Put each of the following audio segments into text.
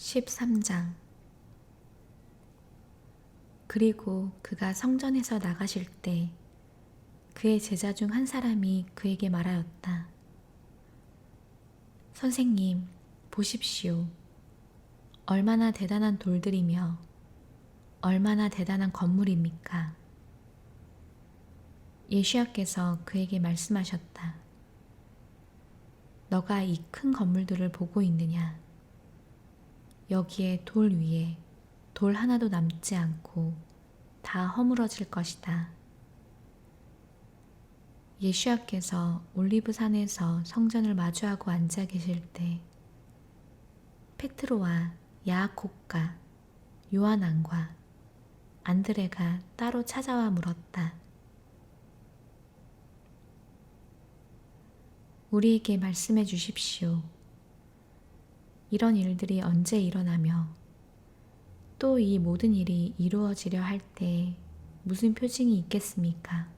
13장. 그리고 그가 성전에서 나가실 때 그의 제자 중 한 사람이 그에게 말하였다. 선생님, 보십시오. 얼마나 대단한 돌들이며 얼마나 대단한 건물입니까? 예수야께서 그에게 말씀하셨다. 너가 이 큰 건물들을 보고 있느냐? 여기에 돌 위에 돌 하나도 남지 않고 다 허물어질 것이다. 예수야께서 올리브산에서 성전을 마주하고 앉아 계실 때 페트로와 야아콥과 요한안과 안드레가 따로 찾아와 물었다. 우리에게 말씀해 주십시오. 이런 일들이 언제 일어나며 또 이 모든 일이 이루어지려 할 때 무슨 표징이 있겠습니까?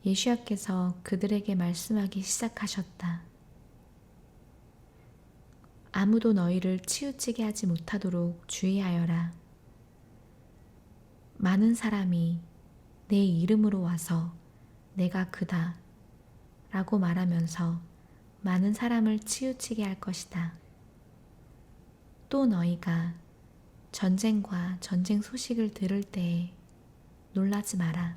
예수야께서 그들에게 말씀하기 시작하셨다. 아무도 너희를 치우치게 하지 못하도록 주의하여라. 많은 사람이 내 이름으로 와서 내가 그다 라고 말하면서 많은 사람을 치우치게 할 것이다. 또 너희가 전쟁과 전쟁 소식을 들을 때에 놀라지 마라.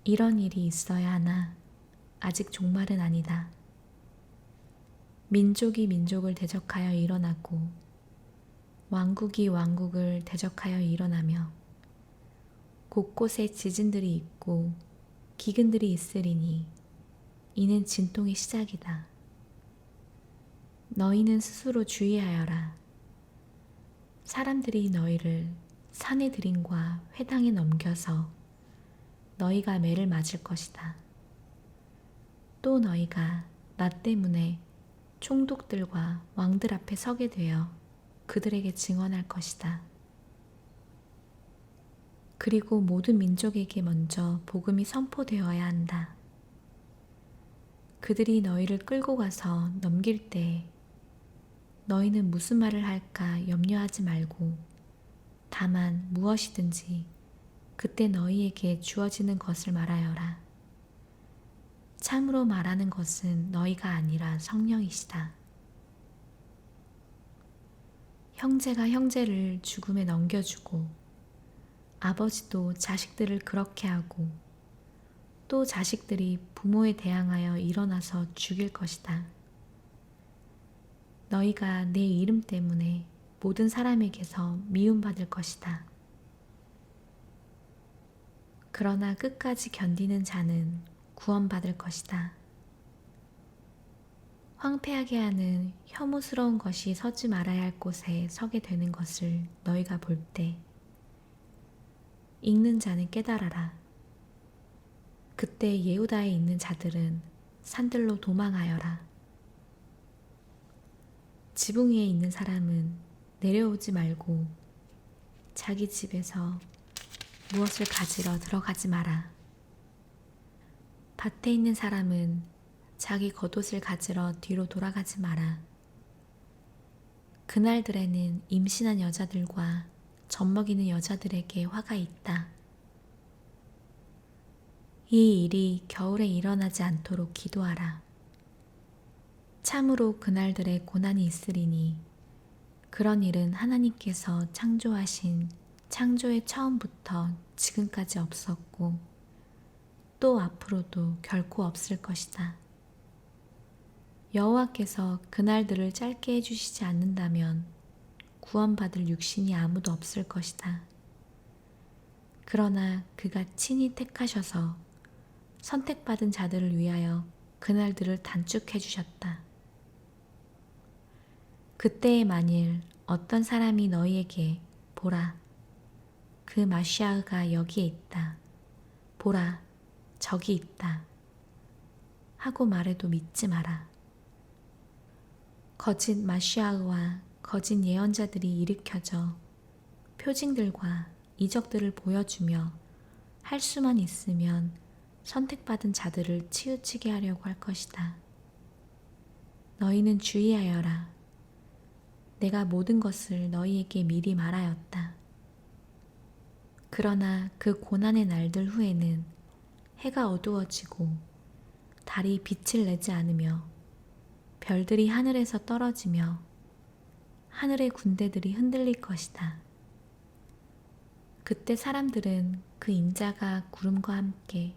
이런 일이 있어야 하나 아직 종말은 아니다. 민족이 민족을 대적하여 일어나고 왕국이 왕국을 대적하여 일어나며 곳곳에 지진들이 있고 기근들이 있으리니 이는 진통의 시작이다. 너희는 스스로 주의하여라. 사람들이 너희를 사내들인과 회당에 넘겨서 너희가 매를 맞을 것이다. 또 너희가 나 때문에 총독들과 왕들 앞에 서게 되어 그들에게 증언할 것이다. 그리고 모든 민족에게 먼저 복음이 선포되어야 한다. 그들이 너희를 끌고 가서 넘길 때 너희는 무슨 말을 할까 염려하지 말고 다만 무엇이든지 그때 너희에게 주어지는 것을 말하여라. 참으로 말하는 것은 너희가 아니라 성령이시다. 형제가 형제를 죽음에 넘겨주고 아버지도 자식들을 그렇게 하고 또 자식들이 부모에 대항하여 일어나서 죽일 것이다. 너희가 내 이름 때문에 모든 사람에게서 미움받을 것이다. 그러나 끝까지 견디는 자는 구원받을 것이다. 황폐하게 하는 혐오스러운 것이 서지 말아야 할 곳에 서게 되는 것을 너희가 볼 때 읽는 자는 깨달아라. 그때 예후다에 있는 자들은 산들로 도망하여라. 지붕 위에 있는 사람은 내려오지 말고 자기 집에서 무엇을 가지러 들어가지 마라. 밭에 있는 사람은 자기 겉옷을 가지러 뒤로 돌아가지 마라. 그날들에는 임신한 여자들과 젖먹이는 여자들에게 화가 있다. 이 일이 겨울에 일어나지 않도록 기도하라. 참으로 그날들에 고난이 있으리니 그런 일은 하나님께서 창조하신 창조의 처음부터 지금까지 없었고 또 앞으로도 결코 없을 것이다. 여호와께서 그날들을 짧게 해주시지 않는다면 구원받을 육신이 아무도 없을 것이다. 그러나 그가 친히 택하셔서 선택받은 자들을 위하여 그날들을 단축해 주셨다. 그때에 만일 어떤 사람이 너희에게 보라, 그 마시아가 여기에 있다. 보라, 저기 있다. 하고 말해도 믿지 마라. 거짓 마시아와 거짓 예언자들이 일으켜져 표징들과 이적들을 보여주며 할 수만 있으면 선택받은 자들을 치우치게 하려고 할 것이다. 너희는 주의하여라. 내가 모든 것을 너희에게 미리 말하였다. 그러나 그 고난의 날들 후에는 해가 어두워지고 달이 빛을 내지 않으며 별들이 하늘에서 떨어지며 하늘의 군대들이 흔들릴 것이다. 그때 사람들은 그 인자가 구름과 함께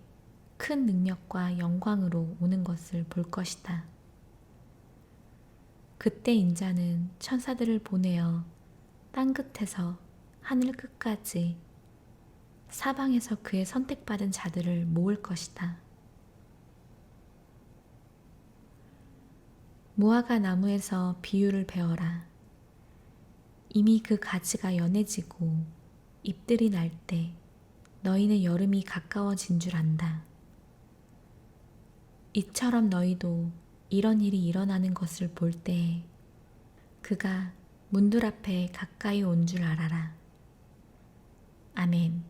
큰 능력과 영광으로 오는 것을 볼 것이다. 그때 인자는 천사들을 보내어 땅 끝에서 하늘 끝까지 사방에서 그의 선택받은 자들을 모을 것이다. 무화과 나무에서 비유를 배워라. 이미 그 가지가 연해지고 잎들이 날 때 너희는 여름이 가까워진 줄 안다. 이처럼 너희도 이런 일이 일어나는 것을 볼 때에 그가 문들 앞에 가까이 온 줄 알아라. 아멘.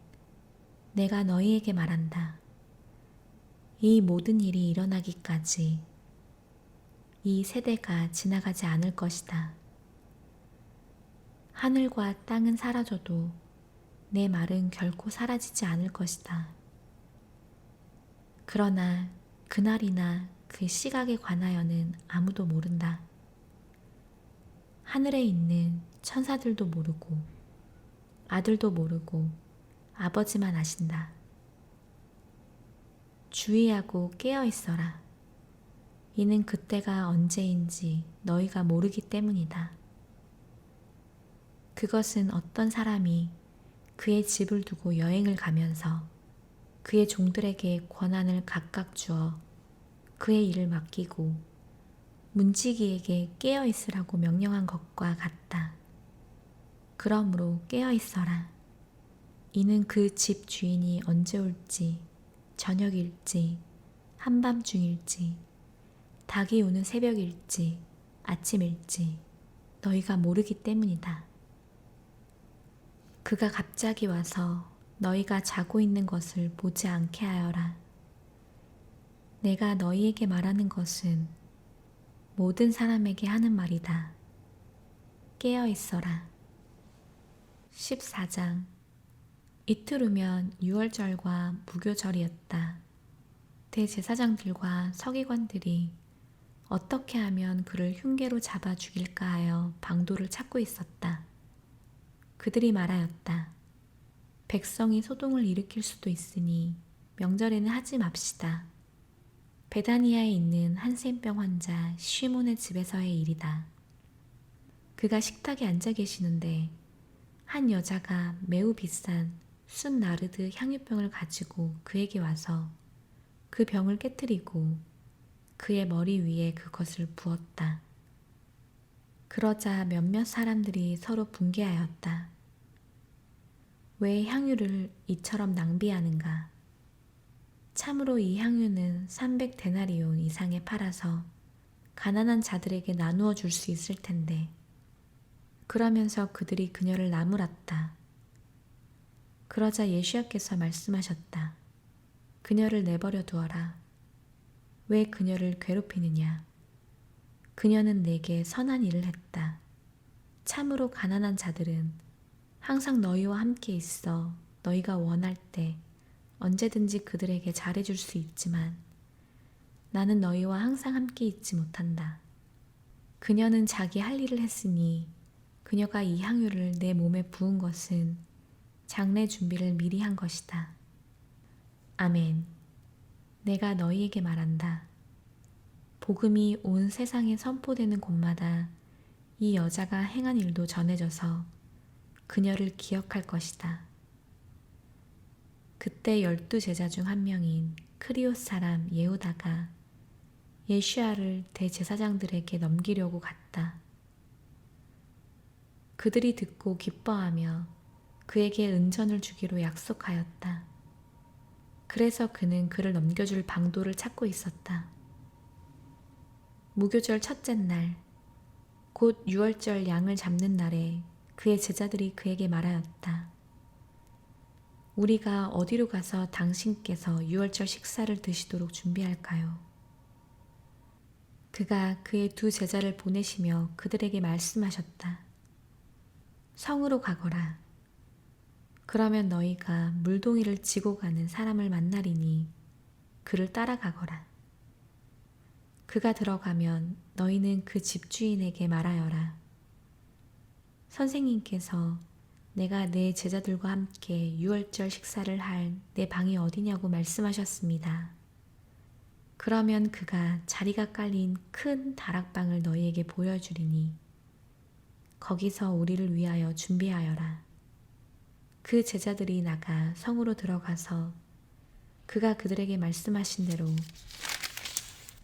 내가 너희에게 말한다. 이 모든 일이 일어나기까지 이 세대가 지나가지 않을 것이다. 하늘과 땅은 사라져도 내 말은 결코 사라지지 않을 것이다. 그러나 그날이나 그 시각에 관하여는 아무도 모른다. 하늘에 있는 천사들도 모르고 아들도 모르고 아버지만 아신다. 주의하고 깨어 있어라. 이는 그때가 언제인지 너희가 모르기 때문이다. 그것은 어떤 사람이 그의 집을 두고 여행을 가면서 그의 종들에게 권한을 각각 주어 그의 일을 맡기고 문지기에게 깨어 있으라고 명령한 것과 같다. 그러므로 깨어 있어라. 이는 그 집 주인이 언제 올지, 저녁일지, 한밤중일지, 닭이 오는 새벽일지, 아침일지 너희가 모르기 때문이다. 그가 갑자기 와서 너희가 자고 있는 것을 보지 않게 하여라. 내가 너희에게 말하는 것은 모든 사람에게 하는 말이다. 깨어 있어라. 14장. 이틀 후면 유월절과 무교절이었다. 대제사장들과 서기관들이 어떻게 하면 그를 흉계로 잡아 죽일까 하여 방도를 찾고 있었다. 그들이 말하였다. 백성이 소동을 일으킬 수도 있으니 명절에는 하지 맙시다. 베다니아에 있는 한센병 환자 시몬의 집에서의 일이다. 그가 식탁에 앉아 계시는데 한 여자가 매우 비싼 순 나르드 향유병을 가지고 그에게 와서 그 병을 깨뜨리고 그의 머리 위에 그것을 부었다. 그러자 몇몇 사람들이 서로 분개하였다. 왜 향유를 이처럼 낭비하는가? 참으로 이 향유는 300데나리온 이상에 팔아서 가난한 자들에게 나누어 줄 수 있을 텐데. 그러면서 그들이 그녀를 나무랐다. 그러자 예수께서 말씀하셨다. 그녀를 내버려 두어라. 왜 그녀를 괴롭히느냐? 그녀는 내게 선한 일을 했다. 참으로 가난한 자들은 항상 너희와 함께 있어 너희가 원할 때 언제든지 그들에게 잘해줄 수 있지만 나는 너희와 항상 함께 있지 못한다. 그녀는 자기 할 일을 했으니 그녀가 이 향유를 내 몸에 부은 것은 장례 준비를 미리 한 것이다. 아멘. 내가 너희에게 말한다. 복음이 온 세상에 선포되는 곳마다 이 여자가 행한 일도 전해져서 그녀를 기억할 것이다. 그때 12제자 중 한 명인 크리오스 사람 예후다가 예슈아를 대제사장들에게 넘기려고 갔다. 그들이 듣고 기뻐하며 그에게 은전을 주기로 약속하였다. 그래서 그는 그를 넘겨줄 방도를 찾고 있었다. 무교절 첫째 날, 곧 유월절 양을 잡는 날에 그의 제자들이 그에게 말하였다. 우리가 어디로 가서 당신께서 유월절 식사를 드시도록 준비할까요? 그가 그의 두 제자를 보내시며 그들에게 말씀하셨다. 성으로 가거라. 그러면 너희가 물동이를 지고 가는 사람을 만나리니 그를 따라가거라. 그가 들어가면 너희는 그 집주인에게 말하여라. 선생님께서 내가 내 제자들과 함께 유월절 식사를 할 내 방이 어디냐고 말씀하셨습니다. 그러면 그가 자리가 깔린 큰 다락방을 너희에게 보여주리니 거기서 우리를 위하여 준비하여라. 그 제자들이 나가 성으로 들어가서 그가 그들에게 말씀하신 대로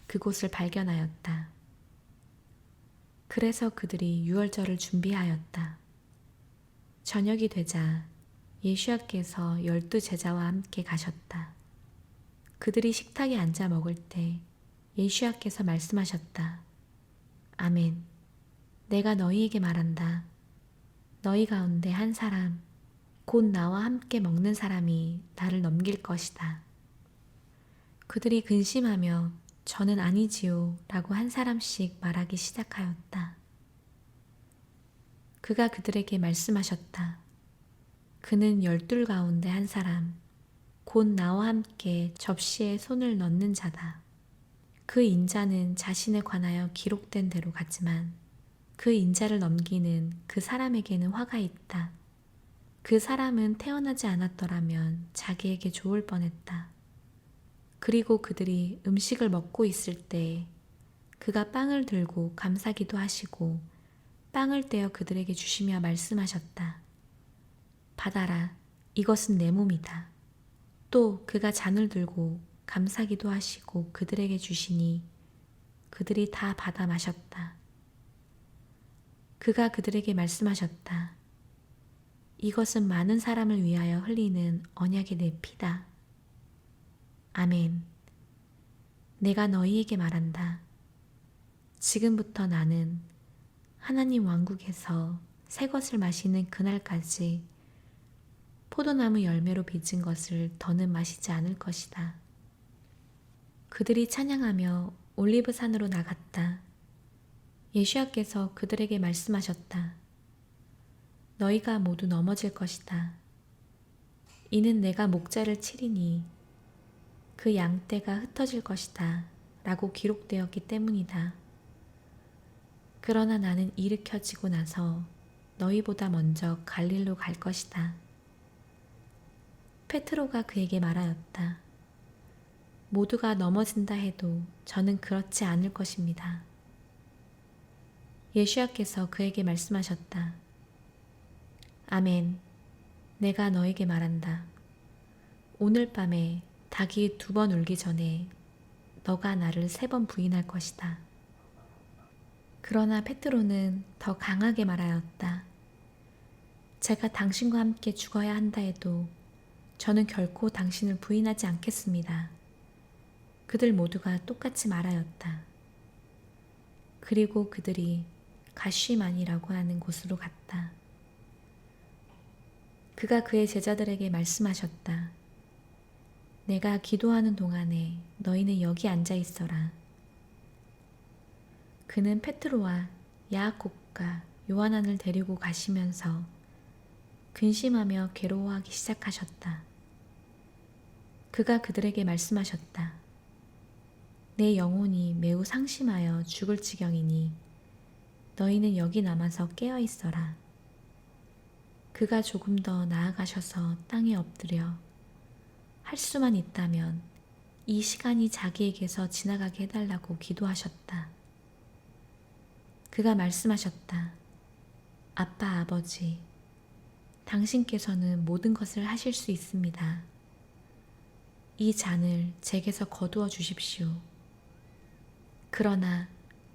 그곳을 발견하였다. 그래서 그들이 유월절을 준비하였다. 저녁이 되자 예수야께서 12 제자와 함께 가셨다. 그들이 식탁에 앉아 먹을 때 예수야께서 말씀하셨다. 아멘. 내가 너희에게 말한다. 너희 가운데 한 사람, 곧 나와 함께 먹는 사람이 나를 넘길 것이다. 그들이 근심하며 저는 아니지요 라고 한 사람씩 말하기 시작하였다. 그가 그들에게 말씀하셨다. 그는 12 가운데 한 사람, 곧 나와 함께 접시에 손을 넣는 자다. 그 인자는 자신에 관하여 기록된 대로 같지만 그 인자를 넘기는 그 사람에게는 화가 있다. 그 사람은 태어나지 않았더라면 자기에게 좋을 뻔했다. 그리고 그들이 음식을 먹고 있을 때 그가 빵을 들고 감사기도 하시고 빵을 떼어 그들에게 주시며 말씀하셨다. 받아라, 이것은 내 몸이다. 또 그가 잔을 들고 감사기도 하시고 그들에게 주시니 그들이 다 받아 마셨다. 그가 그들에게 말씀하셨다. 이것은 많은 사람을 위하여 흘리는 언약의 내 피다. 아멘. 내가 너희에게 말한다. 지금부터 나는 하나님 왕국에서 새 것을 마시는 그날까지 포도나무 열매로 빚은 것을 더는 마시지 않을 것이다. 그들이 찬양하며 올리브산으로 나갔다. 예수야께서 그들에게 말씀하셨다. 너희가 모두 넘어질 것이다. 이는 내가 목자를 치리니 그 양떼가 흩어질 것이다 라고 기록되었기 때문이다. 그러나 나는 일으켜지고 나서 너희보다 먼저 갈릴리로 갈 것이다. 페트로가 그에게 말하였다. 모두가 넘어진다 해도 저는 그렇지 않을 것입니다. 예수야께서 그에게 말씀하셨다. 아멘. 내가 너에게 말한다. 오늘 밤에 닭이 2번 울기 전에 너가 나를 3번 부인할 것이다. 그러나 페트로는 더 강하게 말하였다. 제가 당신과 함께 죽어야 한다 해도 저는 결코 당신을 부인하지 않겠습니다. 그들 모두가 똑같이 말하였다. 그리고 그들이 가쉬만이라고 하는 곳으로 갔다. 그가 그의 제자들에게 말씀하셨다. 내가 기도하는 동안에 너희는 여기 앉아 있어라. 그는 페트로와 야고보가 요한을 데리고 가시면서 근심하며 괴로워하기 시작하셨다. 그가 그들에게 말씀하셨다. 내 영혼이 매우 상심하여 죽을 지경이니 너희는 여기 남아서 깨어 있어라. 그가 조금 더 나아가셔서 땅에 엎드려 할 수만 있다면 이 시간이 자기에게서 지나가게 해달라고 기도하셨다. 그가 말씀하셨다. 아빠, 아버지, 당신께서는 모든 것을 하실 수 있습니다. 이 잔을 제게서 거두어 주십시오. 그러나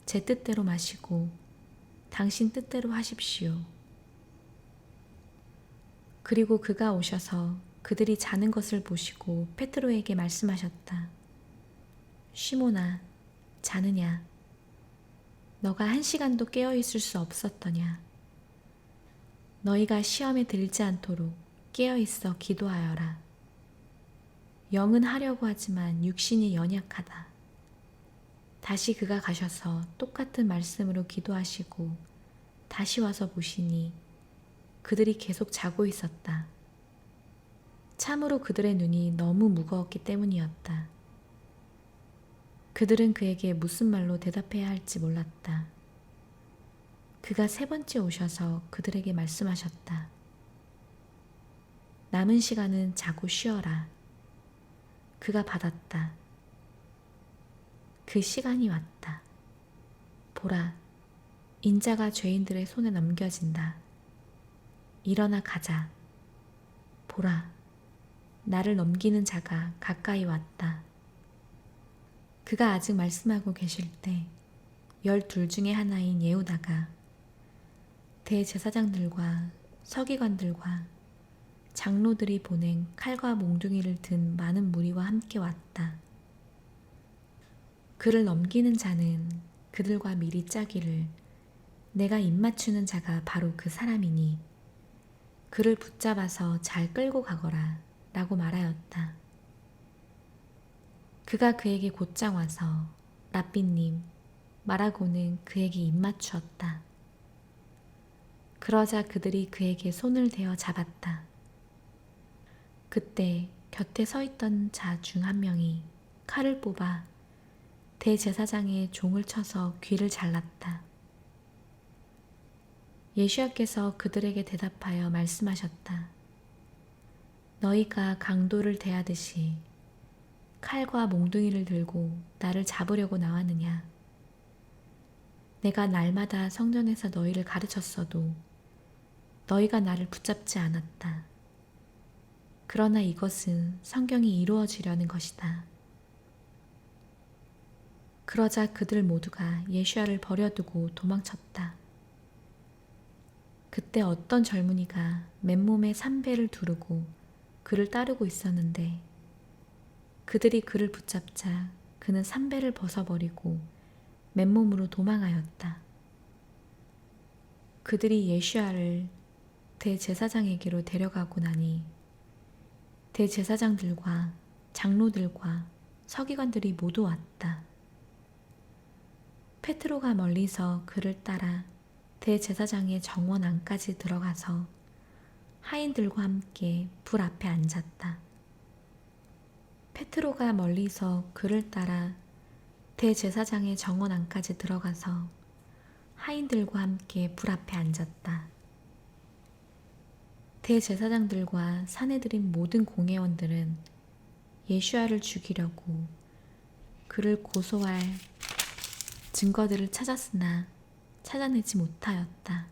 제 뜻대로 마시고 당신 뜻대로 하십시오. 그리고 그가 오셔서 그들이 자는 것을 보시고 페트로에게 말씀하셨다. 시몬아, 자느냐? 너가 1시간도 깨어 있을 수 없었더냐? 너희가 시험에 들지 않도록 깨어 있어 기도하여라. 영은 하려고 하지만 육신이 연약하다. 다시 그가 가셔서 똑같은 말씀으로 기도하시고 다시 와서 보시니 그들이 계속 자고 있었다. 참으로 그들의 눈이 너무 무거웠기 때문이었다. 그들은 그에게 무슨 말로 대답해야 할지 몰랐다. 그가 세 번째 오셔서 그들에게 말씀하셨다. 남은 시간은 자고 쉬어라. 그가 받았다. 그 시간이 왔다. 보라, 인자가 죄인들의 손에 넘겨진다. 일어나 가자. 보라, 나를 넘기는 자가 가까이 왔다. 그가 아직 말씀하고 계실 때 12 중에 하나인 예후다가 대제사장들과 서기관들과 장로들이 보낸 칼과 몽둥이를 든 많은 무리와 함께 왔다. 그를 넘기는 자는 그들과 미리 짜기를 내가 입맞추는 자가 바로 그 사람이니 그를 붙잡아서 잘 끌고 가거라 라고 말하였다. 그가 그에게 곧장 와서 랍비님 말하고는 그에게 입맞추었다. 그러자 그들이 그에게 손을 대어 잡았다. 그때 곁에 서 있던 자 중 한 명이 칼을 뽑아 대제사장의 종을 쳐서 귀를 잘랐다. 예수야께서 그들에게 대답하여 말씀하셨다. 너희가 강도를 대하듯이 칼과 몽둥이를 들고 나를 잡으려고 나왔느냐? 내가 날마다 성전에서 너희를 가르쳤어도 너희가 나를 붙잡지 않았다. 그러나 이것은 성경이 이루어지려는 것이다. 그러자 그들 모두가 예수야를 버려두고 도망쳤다. 그때 어떤 젊은이가 맨몸에 삼배를 두르고 그를 따르고 있었는데 그들이 그를 붙잡자 그는 삼배를 벗어버리고 맨몸으로 도망하였다. 그들이 예수야를 대제사장에게로 데려가고 나니 대제사장들과 장로들과 서기관들이 모두 왔다. 페트로가 멀리서 그를 따라 대제사장의 정원 안까지 들어가서 하인들과 함께 불 앞에 앉았다. 페트로가 멀리서 그를 따라 대제사장의 정원 안까지 들어가서 하인들과 함께 불 앞에 앉았다. 대제사장들과 사내들인 모든 공회원들은 예수야를 죽이려고 그를 고소할 증거들을 찾았으나 찾아내지 못하였다.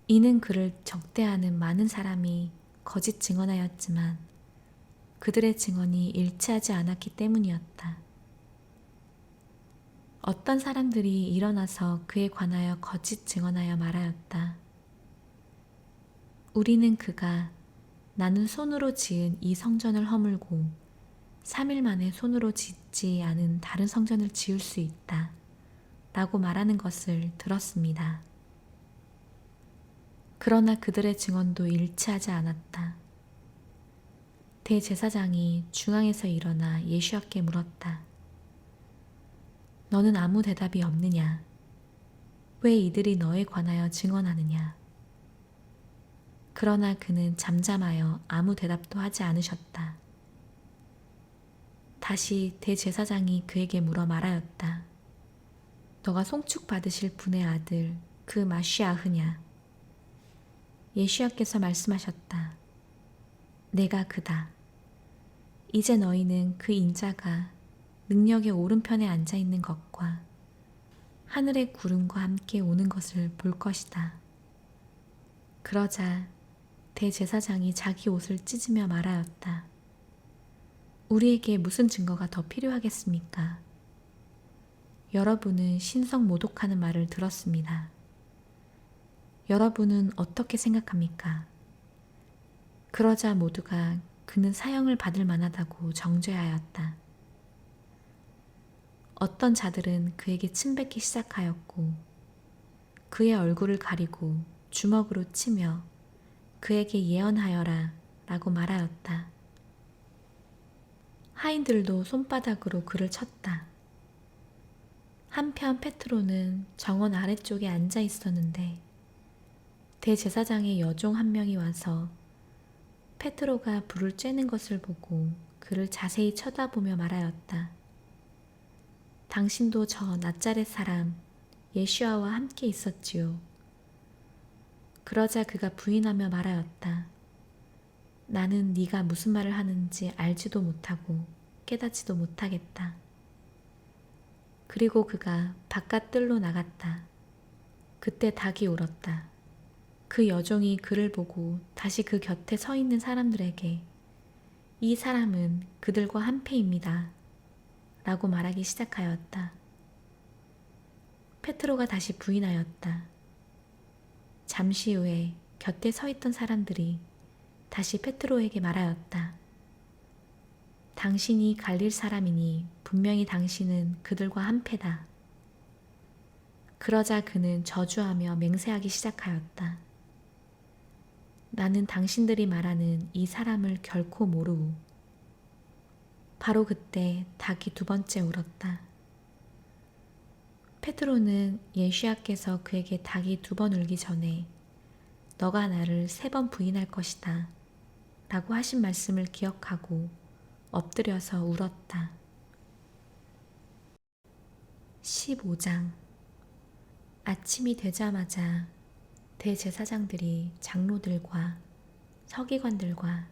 이는 그를 적대하는 많은 사람이 거짓 증언하였지만 그들의 증언이 일치하지 않았기 때문이었다. 어떤 사람들이 일어나서 그에 관하여 거짓 증언하여 말하였다. 우리는 그가 나는 손으로 지은 이 성전을 허물고 3일 만에 손으로 짓지 않은 다른 성전을 지을 수 있다 라고 말하는 것을 들었습니다. 그러나 그들의 증언도 일치하지 않았다. 대제사장이 중앙에서 일어나 예수야께 물었다. 너는 아무 대답이 없느냐? 왜 이들이 너에 관하여 증언하느냐? 그러나 그는 잠잠하여 아무 대답도 하지 않으셨다. 다시 대제사장이 그에게 물어 말하였다. 너가 송축받으실 분의 아들 그 마시아흐냐? 예수야께서 말씀하셨다. 내가 그다. 이제 너희는 그 인자가 능력의 오른편에 앉아있는 것과 하늘의 구름과 함께 오는 것을 볼 것이다. 그러자 대제사장이 자기 옷을 찢으며 말하였다. 우리에게 무슨 증거가 더 필요하겠습니까? 여러분은 신성 모독하는 말을 들었습니다. 여러분은 어떻게 생각합니까? 그러자 모두가 그는 사형을 받을 만하다고 정죄하였다. 어떤 자들은 그에게 침뱉기 시작하였고 그의 얼굴을 가리고 주먹으로 치며 그에게 예언하여라 라고 말하였다. 하인들도 손바닥으로 그를 쳤다. 한편 페트로는 정원 아래쪽에 앉아 있었는데 대제사장의 여종 한 명이 와서 페트로가 불을 쬐는 것을 보고 그를 자세히 쳐다보며 말하였다. 당신도 저 나자렛 사람 예슈아와 함께 있었지요. 그러자 그가 부인하며 말하였다. 나는 네가 무슨 말을 하는지 알지도 못하고 깨닫지도 못하겠다. 그리고 그가 바깥 뜰로 나갔다. 그때 닭이 울었다. 그 여종이 그를 보고 다시 그 곁에 서 있는 사람들에게 이 사람은 그들과 한패입니다. 라고 말하기 시작하였다. 페트로가 다시 부인하였다. 잠시 후에 곁에 서 있던 사람들이 다시 페트로에게 말하였다. 당신이 갈릴 사람이니 분명히 당신은 그들과 한패다. 그러자 그는 저주하며 맹세하기 시작하였다. 나는 당신들이 말하는 이 사람을 결코 모르고. 바로 그때 닭이 두 번째 울었다. 페트로는 예수야께서 그에게 닭이 두 번 울기 전에 너가 나를 3번 부인할 것이다 라고 하신 말씀을 기억하고 엎드려서 울었다. 15장. 아침이 되자마자 대제사장들이 장로들과 서기관들과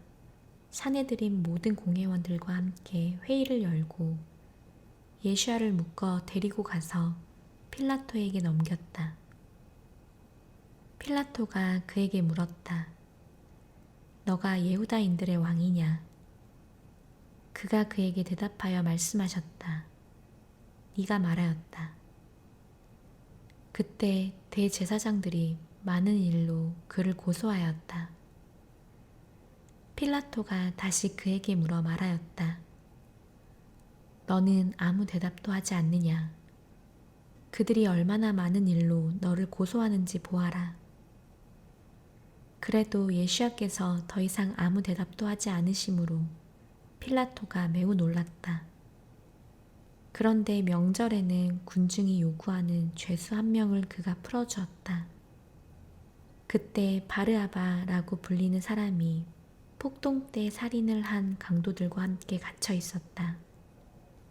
산에 들인 모든 공회원들과 함께 회의를 열고 예수야를 묶어 데리고 가서 필라토에게 넘겼다. 필라토가 그에게 물었다. 너가 예후다인들의 왕이냐? 그가 그에게 대답하여 말씀하셨다. 네가 말하였다. 그때 대제사장들이 많은 일로 그를 고소하였다. 필라토가 다시 그에게 물어 말하였다. 너는 아무 대답도 하지 않느냐? 그들이 얼마나 많은 일로 너를 고소하는지 보아라. 그래도 예수야께서 더 이상 아무 대답도 하지 않으시므로 필라토가 매우 놀랐다. 그런데 명절에는 군중이 요구하는 죄수 한 명을 그가 풀어주었다. 그때 바르아바라고 불리는 사람이 폭동 때 살인을 한 강도들과 함께 갇혀 있었다.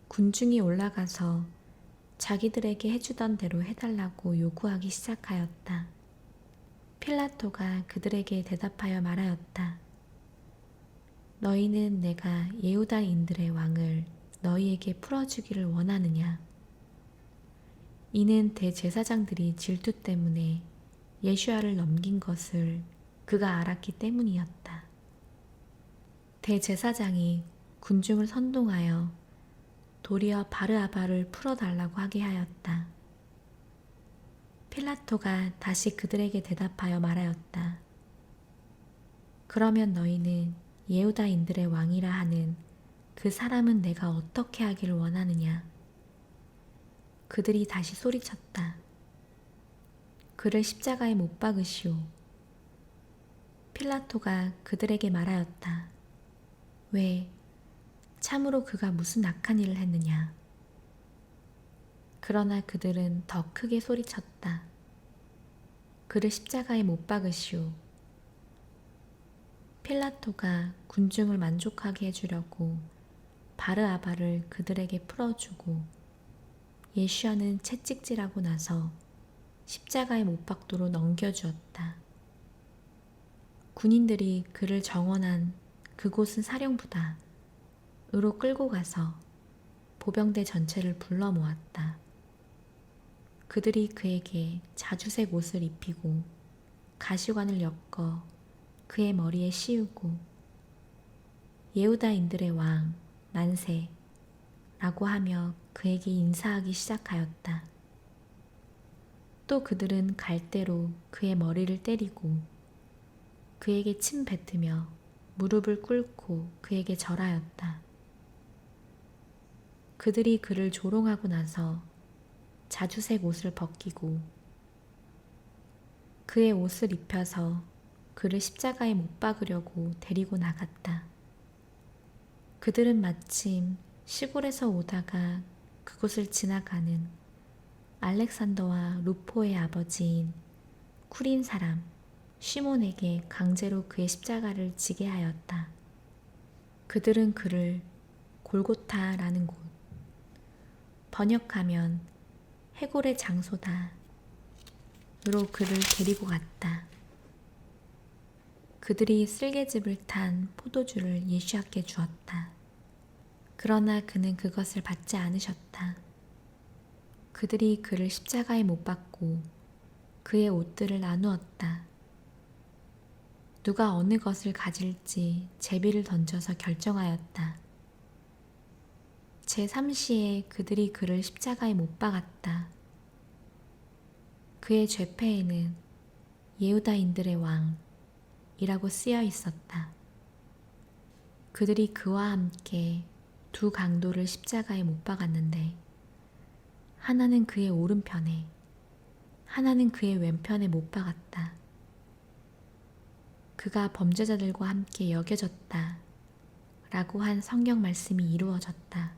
군중이 올라가서 자기들에게 해주던 대로 해달라고 요구하기 시작하였다. 필라토가 그들에게 대답하여 말하였다. 너희는 내가 예후다인들의 왕을 너희에게 풀어주기를 원하느냐? 이는 대제사장들이 질투 때문에 예수야를 넘긴 것을 그가 알았기 때문이었다. 대제사장이 군중을 선동하여 도리어 바르아바를 풀어달라고 하게 하였다. 필라토가 다시 그들에게 대답하여 말하였다. 그러면 너희는 예후다인들의 왕이라 하는 그 사람은 내가 어떻게 하기를 원하느냐? 그들이 다시 소리쳤다. 그를 십자가에 못 박으시오. 필라토가 그들에게 말하였다. 왜? 참으로 그가 무슨 악한 일을 했느냐? 그러나 그들은 더 크게 소리쳤다. 그를 십자가에 못 박으시오. 필라토가 군중을 만족하게 해주려고 바르아바를 그들에게 풀어주고 예수야는 채찍질하고 나서 십자가에 못 박도록 넘겨주었다. 군인들이 그를 정원한 그곳은 사령부다 으로 끌고 가서 보병대 전체를 불러 모았다. 그들이 그에게 자주색 옷을 입히고 가시관을 엮어 그의 머리에 씌우고 예후다인들의 왕 만세 라고 하며 그에게 인사하기 시작하였다. 또 그들은 갈대로 그의 머리를 때리고 그에게 침 뱉으며 무릎을 꿇고 그에게 절하였다. 그들이 그를 조롱하고 나서 자주색 옷을 벗기고 그의 옷을 입혀서 그를 십자가에 못 박으려고 데리고 나갔다. 그들은 마침 시골에서 오다가 그곳을 지나가는 알렉산더와 루포의 아버지인 쿠린 사람 시몬에게 강제로 그의 십자가를 지게 하였다. 그들은 그를 골고타라는 곳, 번역하면 해골의 장소다, 으로 그를 데리고 갔다. 그들이 쓸개즙을 탄 포도주를 예수께 주었다. 그러나 그는 그것을 받지 않으셨다. 그들이 그를 십자가에 못 박고 그의 옷들을 나누었다. 누가 어느 것을 가질지 제비를 던져서 결정하였다. 제3시에 그들이 그를 십자가에 못 박았다. 그의 죄패에는 예후다인들의 왕이라고 쓰여 있었다. 그들이 그와 함께 두 강도를 십자가에 못 박았는데 하나는 그의 오른편에, 하나는 그의 왼편에 못 박았다. 그가 범죄자들과 함께 여겨졌다 라고 한 성경 말씀이 이루어졌다.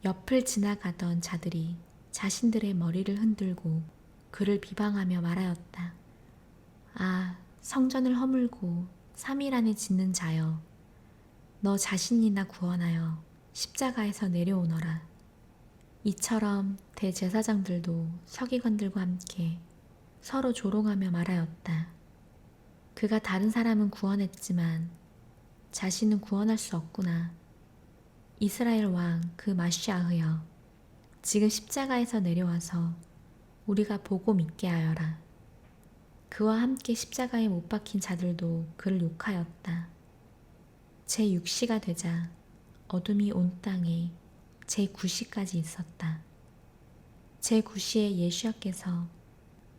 옆을 지나가던 자들이 자신들의 머리를 흔들고 그를 비방하며 말하였다. 아, 성전을 허물고 3일 안에 짓는 자여, 너 자신이나 구원하여 십자가에서 내려오너라. 이처럼 대제사장들도 서기관들과 함께 서로 조롱하며 말하였다. 그가 다른 사람은 구원했지만 자신은 구원할 수 없구나. 이스라엘 왕 그 마시아흐여, 지금 십자가에서 내려와서 우리가 보고 믿게 하여라. 그와 함께 십자가에 못 박힌 자들도 그를 욕하였다. 제6시가 되자 어둠이 온 땅에 제9시까지 있었다. 제9시에 예수께서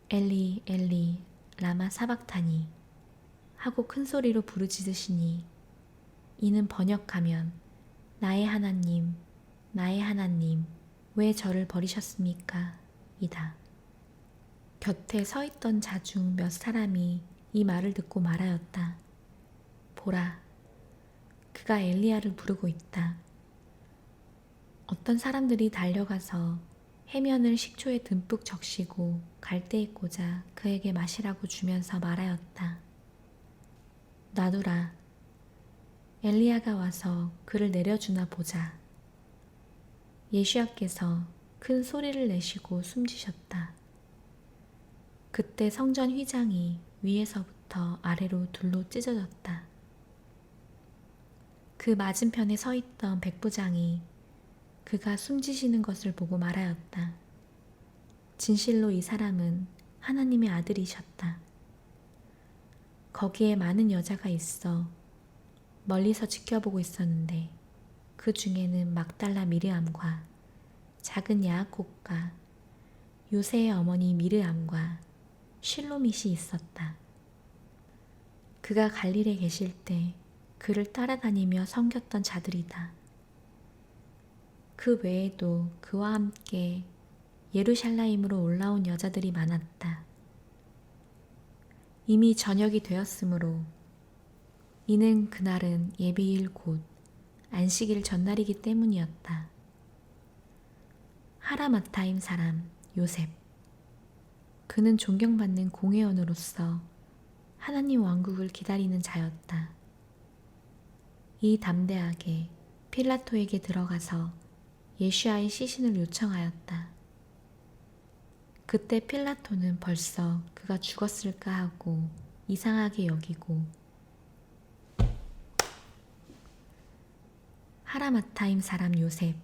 엘리 엘리 라마 사박타니 하고 큰 소리로 부르짖으시니 이는 번역하면 나의 하나님, 나의 하나님, 왜 저를 버리셨습니까? 이다. 곁에 서 있던 자 중 몇 사람이 이 말을 듣고 말하였다. 보라, 그가 엘리야를 부르고 있다. 어떤 사람들이 달려가서 해면을 식초에 듬뿍 적시고 갈대에 꽂아 그에게 마시라고 주면서 말하였다. 놔두라. 엘리야가 와서 그를 내려주나 보자. 예수께서 큰 소리를 내시고 숨지셨다. 그때 성전 휘장이 위에서부터 아래로 둘로 찢어졌다. 그 맞은편에 서 있던 백부장이 그가 숨지시는 것을 보고 말하였다. 진실로 이 사람은 하나님의 아들이셨다. 거기에 많은 여자가 있어 멀리서 지켜보고 있었는데 그 중에는 막달라 미르암과 작은 야아콥과 요새의 어머니 미르암과 실로밋이 있었다. 그가 갈릴에 계실 때 그를 따라다니며 섬겼던 자들이다. 그 외에도 그와 함께 예루살렘으로 올라온 여자들이 많았다. 이미 저녁이 되었으므로 이는 그날은 예비일 곧 안식일 전날이기 때문이었다. 하라마타임 사람 요셉, 그는 존경받는 공회원으로서 하나님 왕국을 기다리는 자였다. 이 담대하게 필라토에게 들어가서 예수아의 시신을 요청하였다. 그때 필라토는 벌써 그가 죽었을까 하고 이상하게 여기고 하라마타임 사람 요셉,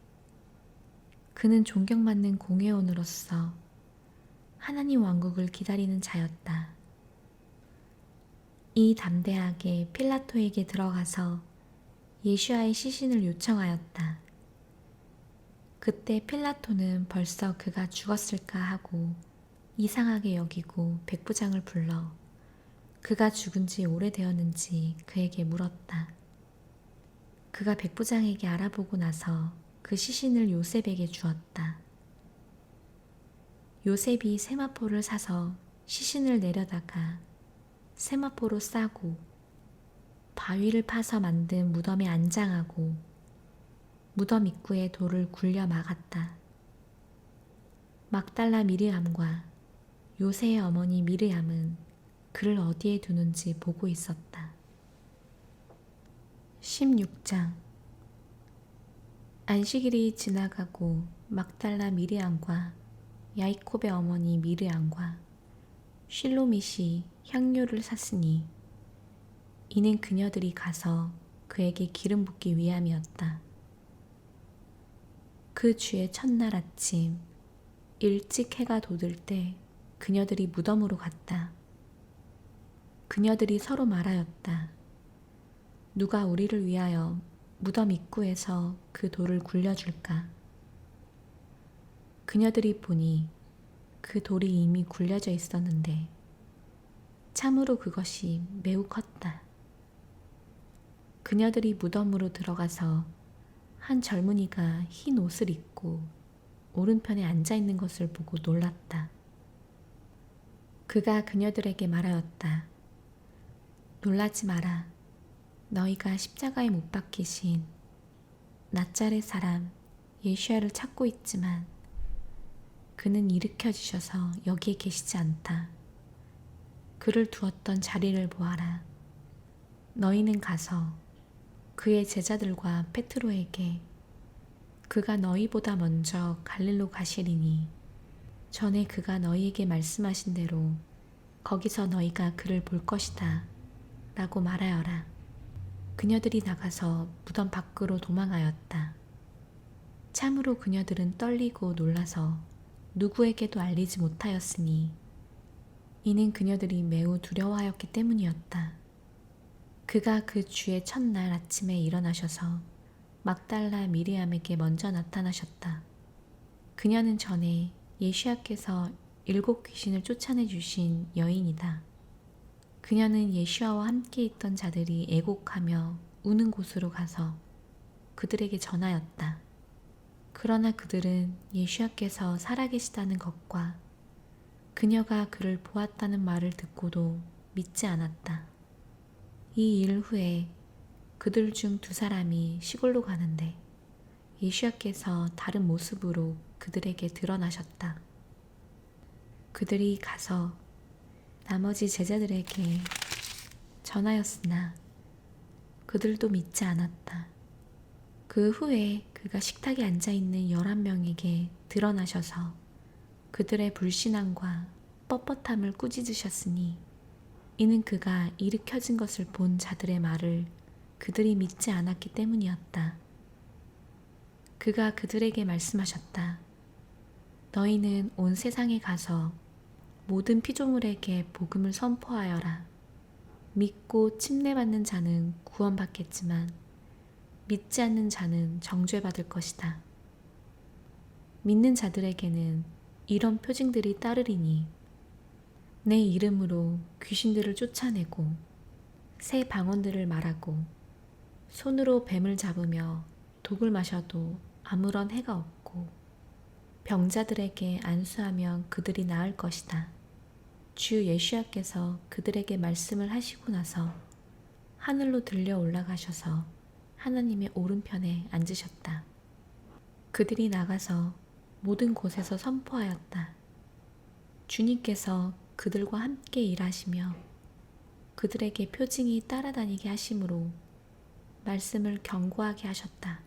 그는 존경받는 공회원으로서 하나님 왕국을 기다리는 자였다. 이 담대하게 필라토에게 들어가서 예수아의 시신을 요청하였다. 그때 필라토는 벌써 그가 죽었을까 하고 이상하게 여기고 백부장을 불러 그가 죽은 지 오래되었는지 그에게 물었다. 그가 백부장에게 알아보고 나서 그 시신을 요셉에게 주었다. 요셉이 세마포를 사서 시신을 내려다가 세마포로 싸고 바위를 파서 만든 무덤에 안장하고 무덤 입구에 돌을 굴려 막았다. 막달라 미르암과 요새의 어머니 미르암은 그를 어디에 두는지 보고 있었다. 16장. 안식일이 지나가고 막달라 미르암과 야이콥의 어머니 미르암과 쉴로밋이 향료를 샀으니 이는 그녀들이 가서 그에게 기름 붓기 위함이었다. 그 주의 첫날 아침 일찍 해가 돋을 때 그녀들이 무덤으로 갔다. 그녀들이 서로 말하였다. 누가 우리를 위하여 무덤 입구에서 그 돌을 굴려줄까? 그녀들이 보니 그 돌이 이미 굴려져 있었는데 참으로 그것이 매우 컸다. 그녀들이 무덤으로 들어가서 한 젊은이가 흰 옷을 입고 오른편에 앉아 있는 것을 보고 놀랐다. 그가 그녀들에게 말하였다. 놀라지 마라. 너희가 십자가에 못 박히신 나짜렛 사람 예수야를 찾고 있지만 그는 일으켜지셔서 여기에 계시지 않다. 그를 두었던 자리를 보아라. 너희는 가서 그의 제자들과 페트로에게 그가 너희보다 먼저 갈릴로 가시리니 전에 그가 너희에게 말씀하신 대로 거기서 너희가 그를 볼 것이다 라고 말하여라. 그녀들이 나가서 무덤 밖으로 도망하였다. 참으로 그녀들은 떨리고 놀라서 누구에게도 알리지 못하였으니 이는 그녀들이 매우 두려워하였기 때문이었다. 그가 그 주의 첫날 아침에 일어나셔서 막달라 미리암에게 먼저 나타나셨다. 그녀는 전에 예수야께서 7 귀신을 쫓아내 주신 여인이다. 그녀는 예수야와 함께 있던 자들이 애곡하며 우는 곳으로 가서 그들에게 전하였다. 그러나 그들은 예수야께서 살아계시다는 것과 그녀가 그를 보았다는 말을 듣고도 믿지 않았다. 이 일 후에 그들 중 2사람이 시골로 가는데 예수야께서 다른 모습으로 그들에게 드러나셨다. 그들이 가서 나머지 제자들에게 전하였으나 그들도 믿지 않았다. 그 후에 그가 식탁에 앉아있는 11명에게 드러나셔서 그들의 불신앙과 뻣뻣함을 꾸짖으셨으니 이는 그가 일으켜진 것을 본 자들의 말을 그들이 믿지 않았기 때문이었다. 그가 그들에게 말씀하셨다. 너희는 온 세상에 가서 모든 피조물에게 복음을 선포하여라. 믿고 침례받는 자는 구원받겠지만 믿지 않는 자는 정죄받을 것이다. 믿는 자들에게는 이런 표징들이 따르리니 내 이름으로 귀신들을 쫓아내고 새 방언들을 말하고 손으로 뱀을 잡으며 독을 마셔도 아무런 해가 없고 병자들에게 안수하면 그들이 나을 것이다. 주 예수야께서 그들에게 말씀을 하시고 나서 하늘로 들려 올라가셔서 하나님의 오른편에 앉으셨다. 그들이 나가서 모든 곳에서 선포하였다. 주님께서 그들과 함께 일하시며 그들에게 표징이 따라다니게 하심으로 말씀을 견고하게 하셨다.